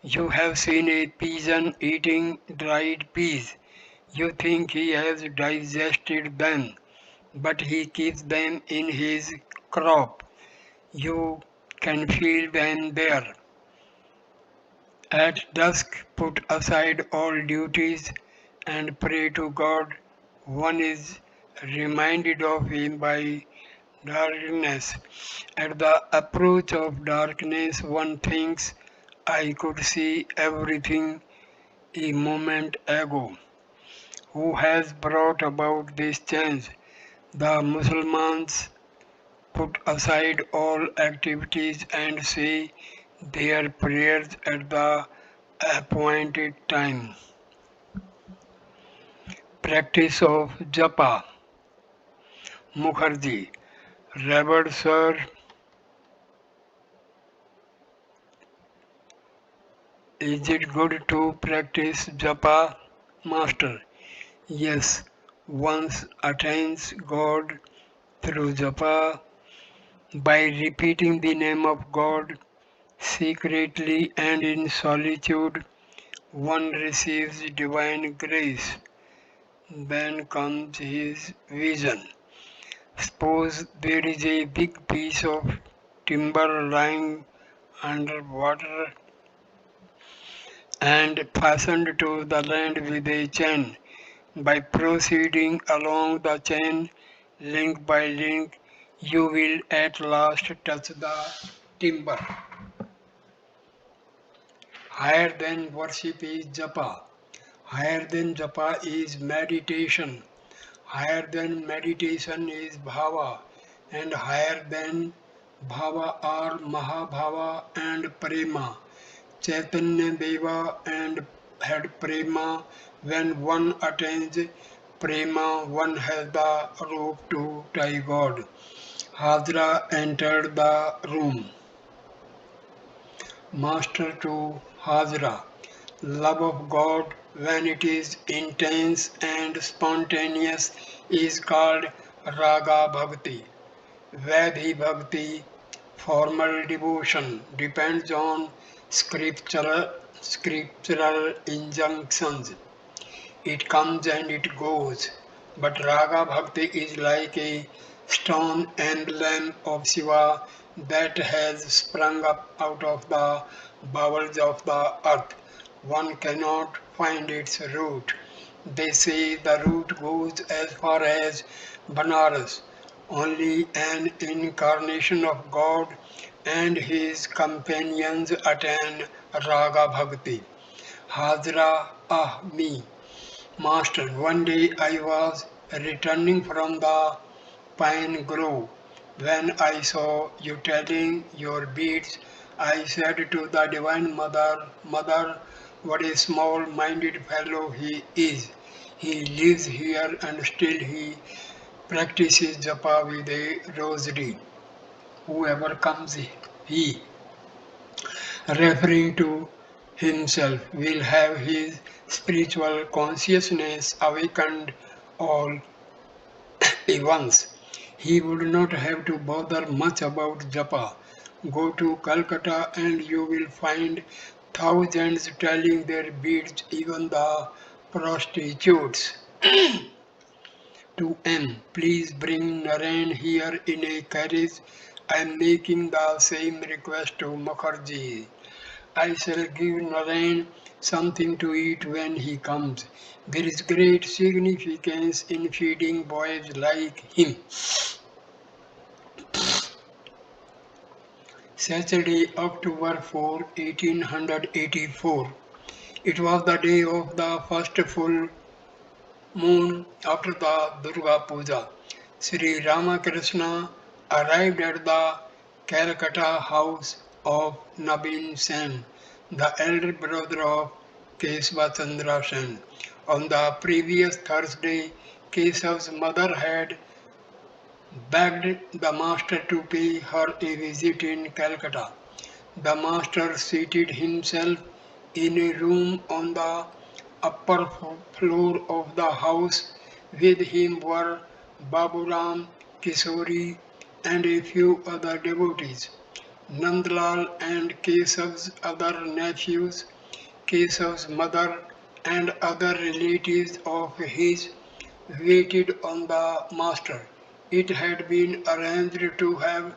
You have seen a pigeon eating dried peas. You think he has digested them, but he keeps them in his crop. You can feel them there. At dusk, put aside all duties and pray to God. One is reminded of Him by darkness. At the approach of darkness, one thinks, I could see everything a moment ago. Who has brought about this change? The Muslims put aside all activities and say their prayers at the appointed time. Practice of Japa. Mukherjee. Revered Sir, is it good to practice Japa? Master. Yes, one attains God through Japa by repeating the name of God secretly and in solitude. One receives divine grace. Then comes his vision. Suppose there is a big piece of timber lying under water and fastened to the land with a chain. By proceeding along the chain, link by link, you will at last touch the timber. Higher than worship is japa. Higher than japa is meditation. Higher than meditation is bhava. And higher than bhava are mahabhava and prema. Chaitanya Deva and had prema. When one attains prema, one has the rope to tie God. Hadra entered the room. Master to Hadra. Love of God, when it is intense and spontaneous, is called Raga Bhakti. Vedhi Bhakti, formal devotion, depends on scriptural injunctions. It comes and it goes. But Raga Bhakti is like a stone emblem of Shiva that has sprung up out of the bowels of the earth. One cannot find its root. They say the root goes as far as Banaras. Only an incarnation of God and his companions attain Raga Bhakti. Hadra me. Master, one day I was returning from the pine grove. When I saw you telling your beads, I said to the Divine Mother, Mother, what a small-minded fellow he is. He lives here and still he practices japa with a rosary. Whoever comes, he, referring to himself, will have his spiritual consciousness awakened all at once. He would not have to bother much about japa. Go to Calcutta and you will find thousands telling their beads, even the prostitutes. To M. Please bring Narayan here in a carriage. I am making the same request to Mukherjee. I shall give Narayan something to eat when he comes. There is great significance in feeding boys like him. Saturday, October 4, 1884. It was the day of the first full moon after the Durga Puja. Sri Ramakrishna arrived at the Calcutta house of Nabin Sen, the elder brother of Kesava Chandra Sen. On the previous Thursday, Kesav's mother had begged the master to pay her a visit in Calcutta. The master seated himself in a room on the upper floor of the house. With him were Baburam, Kishori, and a few other devotees. Nandlal and Kesav's other nephews, Kesav's mother, and other relatives of his waited on the master. It had been arranged to have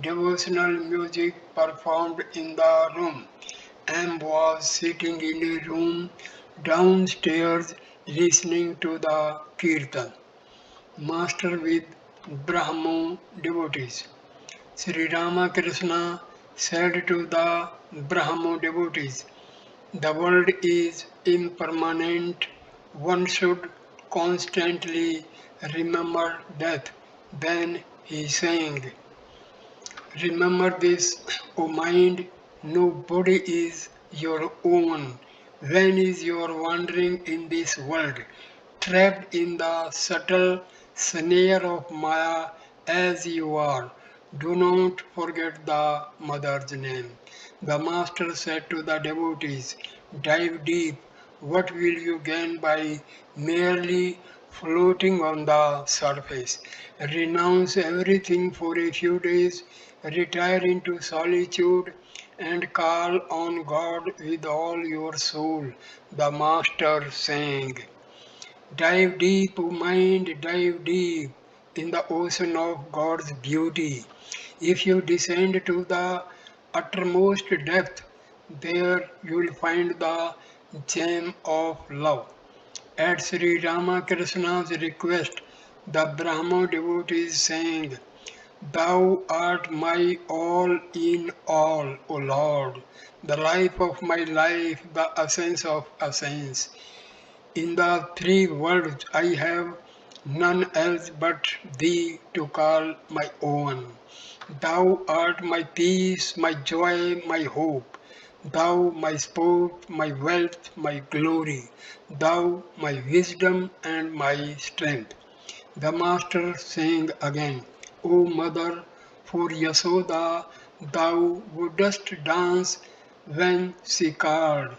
devotional music performed in the room. M was sitting in a room downstairs listening to the kirtan. Master with Brahmo devotees. Sri Ramakrishna said to the Brahmo devotees, the world is impermanent. One should constantly remember death. Then he sang, remember this, O mind, no body is your own. When is your wandering in this world, trapped in the subtle snare of Maya as you are? Do not forget the mother's name. The master said to the devotees, dive deep. What will you gain by merely floating on the surface? Renounce everything for a few days, retire into solitude, and call on God with all your soul. The master sang. Dive deep, O mind, dive deep in the ocean of God's beauty. If you descend to the uttermost depth, there you will find the gem of love. At Sri Ramakrishna's request, the Brahmo devotees sang, thou art my all in all, O Lord, the life of my life, the essence of essence. In the three worlds I have none else but thee to call my own. Thou art my peace, my joy, my hope. Thou my sport, my wealth, my glory. Thou my wisdom and my strength. The master sang again, O mother, for Yasoda thou wouldst dance when she called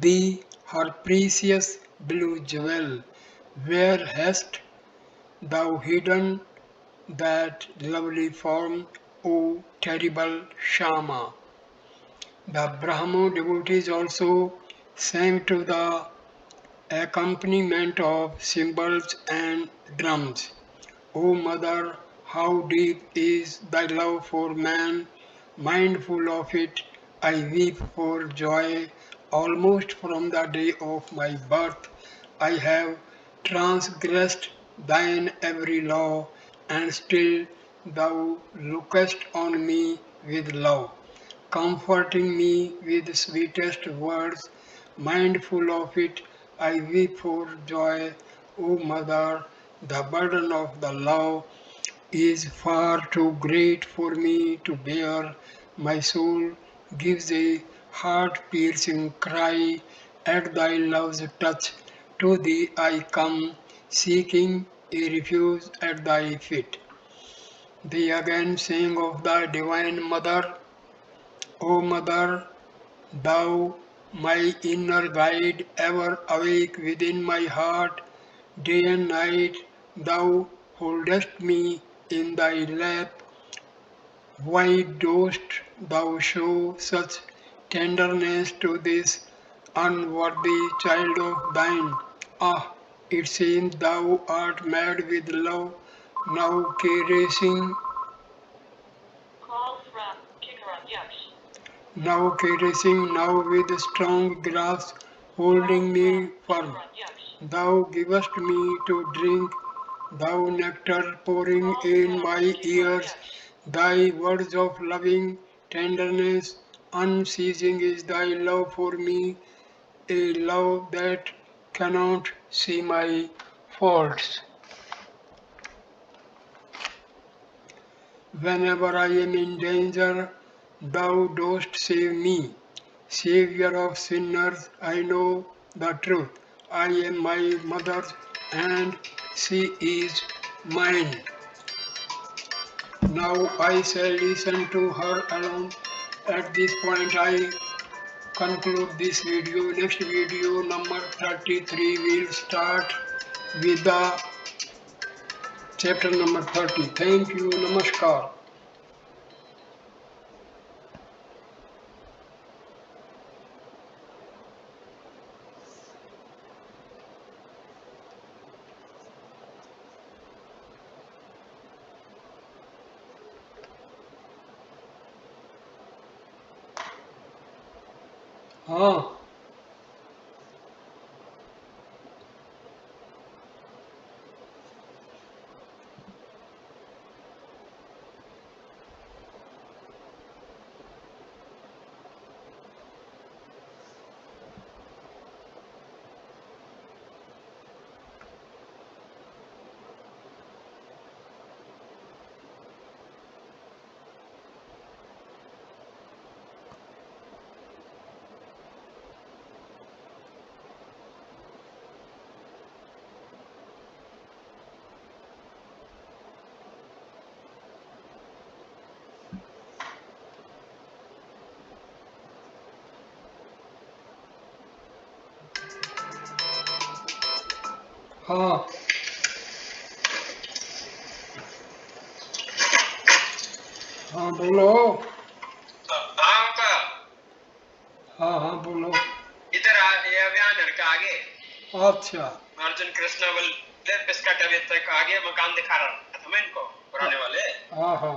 thee her precious blue jewel. Where hast thou hidden that lovely form, O terrible Shama? The Brahmo devotees also sang to the accompaniment of cymbals and drums. O Mother, how deep is thy love for man! Mindful of it, I weep for joy. Almost from the day of my birth, I have transgressed thine every law, and still thou lookest on me with love, comforting me with sweetest words. Mindful of it, I weep for joy. O Mother, the burden of the law is far too great for me to bear. My soul gives a heart-piercing cry at thy love's touch. To thee I come, seeking a refuge at thy feet. They again sang of the Divine Mother. O Mother, thou, my inner guide, ever awake within my heart, day and night, thou holdest me in thy lap. Why dost thou show such tenderness to this unworthy child of thine? Ah, it seems thou art mad with love, now caressing now caressing, now with strong grasp, holding me firm. Thou givest me to drink, thou nectar pouring in my ears, thy words of loving tenderness, unceasing is thy love for me, a love that cannot see my faults. Whenever I am in danger, thou dost save me. Savior of sinners, I know the truth. I am my mother's and she is mine. Now I shall listen to her alone. At this point I conclude this video. Next video number 33 will start with the chapter number 30. Thank you. Namaskar. हाँ हाँ हाँ बोलो। हाँ का हाँ हाँ बोलो। इधर ये अभियान का आगे अच्छा अर्जुन कृष्ण बल इसका कभी तक आगे मकान दिखा रहा था मैं इनको पुराने वाले। हाँ हाँ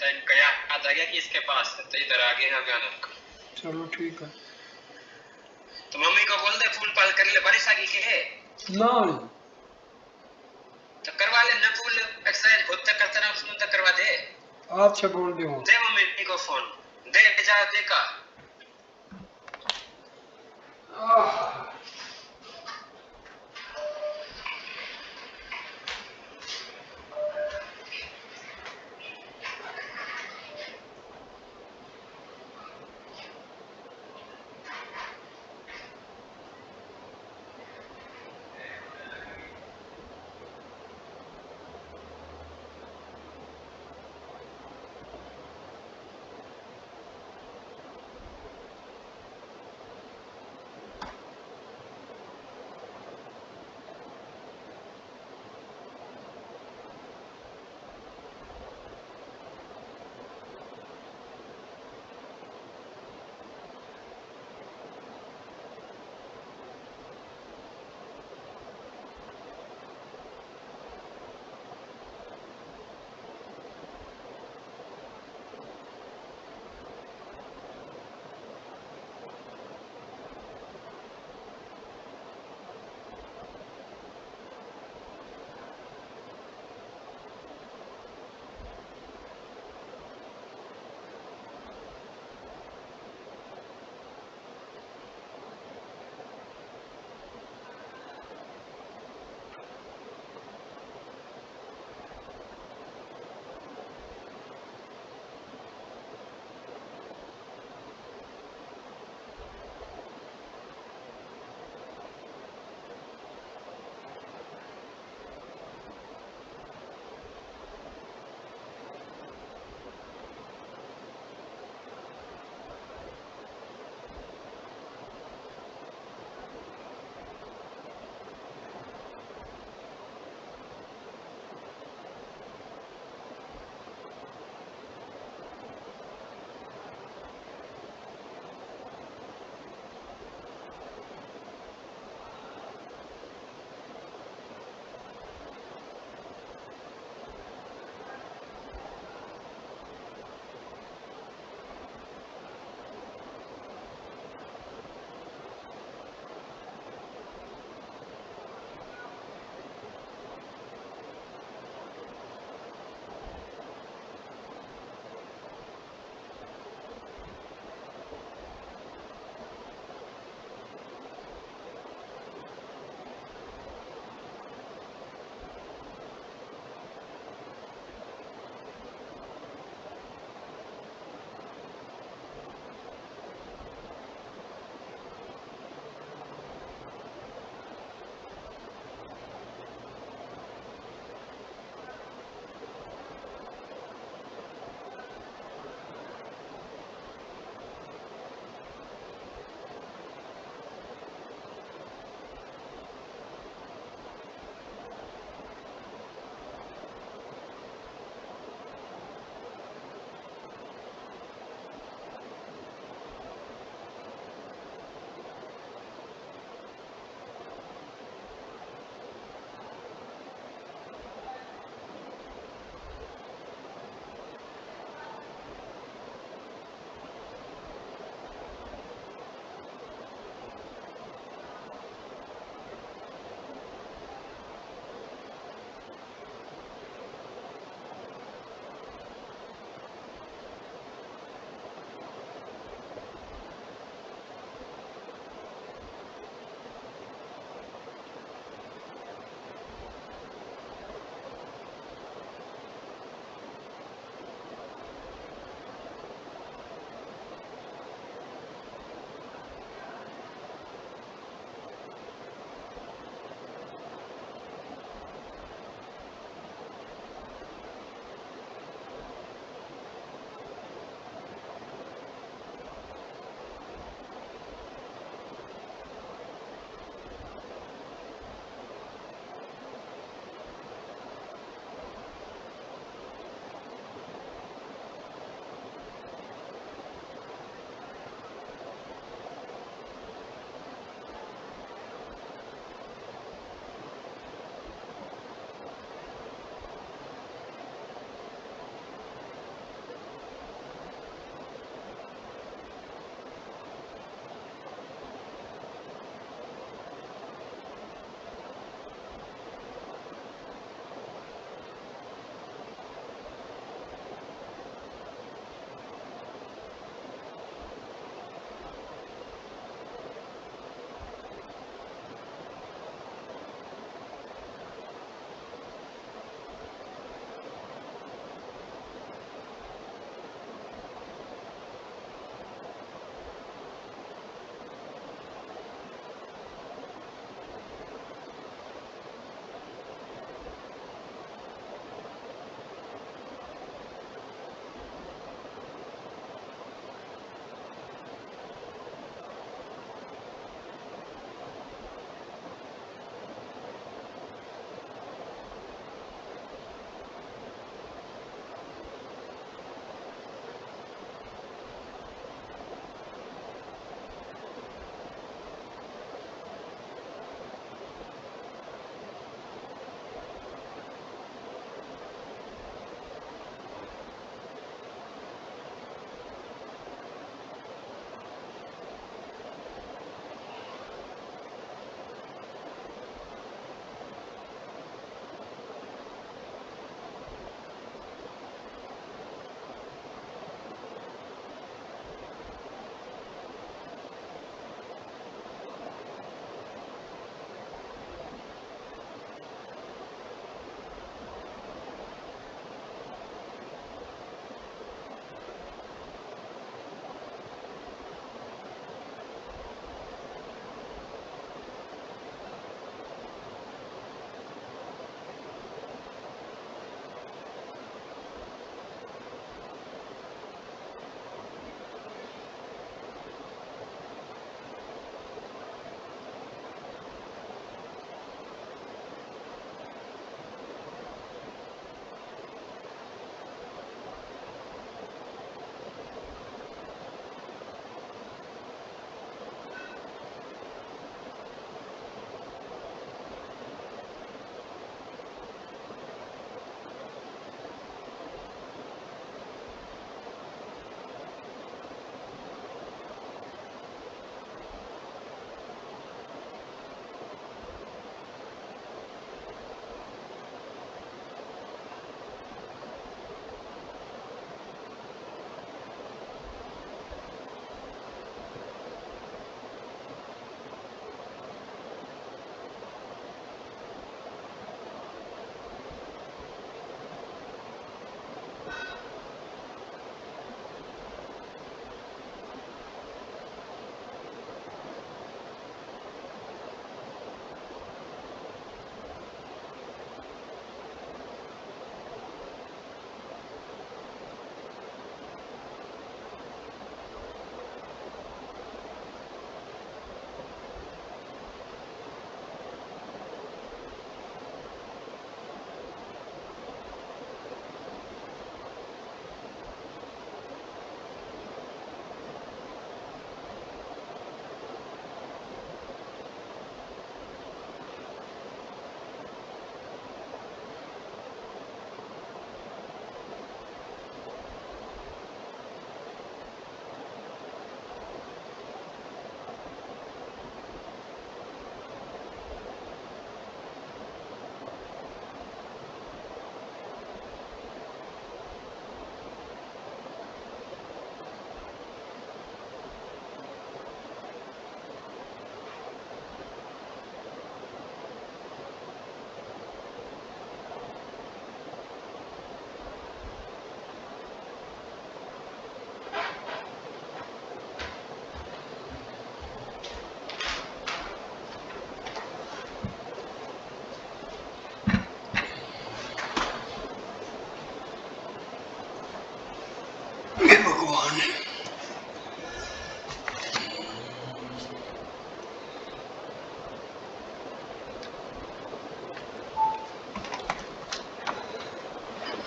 तो इनको याद आ गया कि इसके पास है, तो इधर आगे है अभियान का। चलो ठीक है। तो मम्मी को बोल दे फूल पाल कर ले बारिश आगे के है ना तो करवा ले न फूल एक्सरसाइज खुद तक करता ना उसमें तक करवा दे। अच्छा बोल दे मम्मी को फोन दे जा दे का।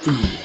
Mm-hmm.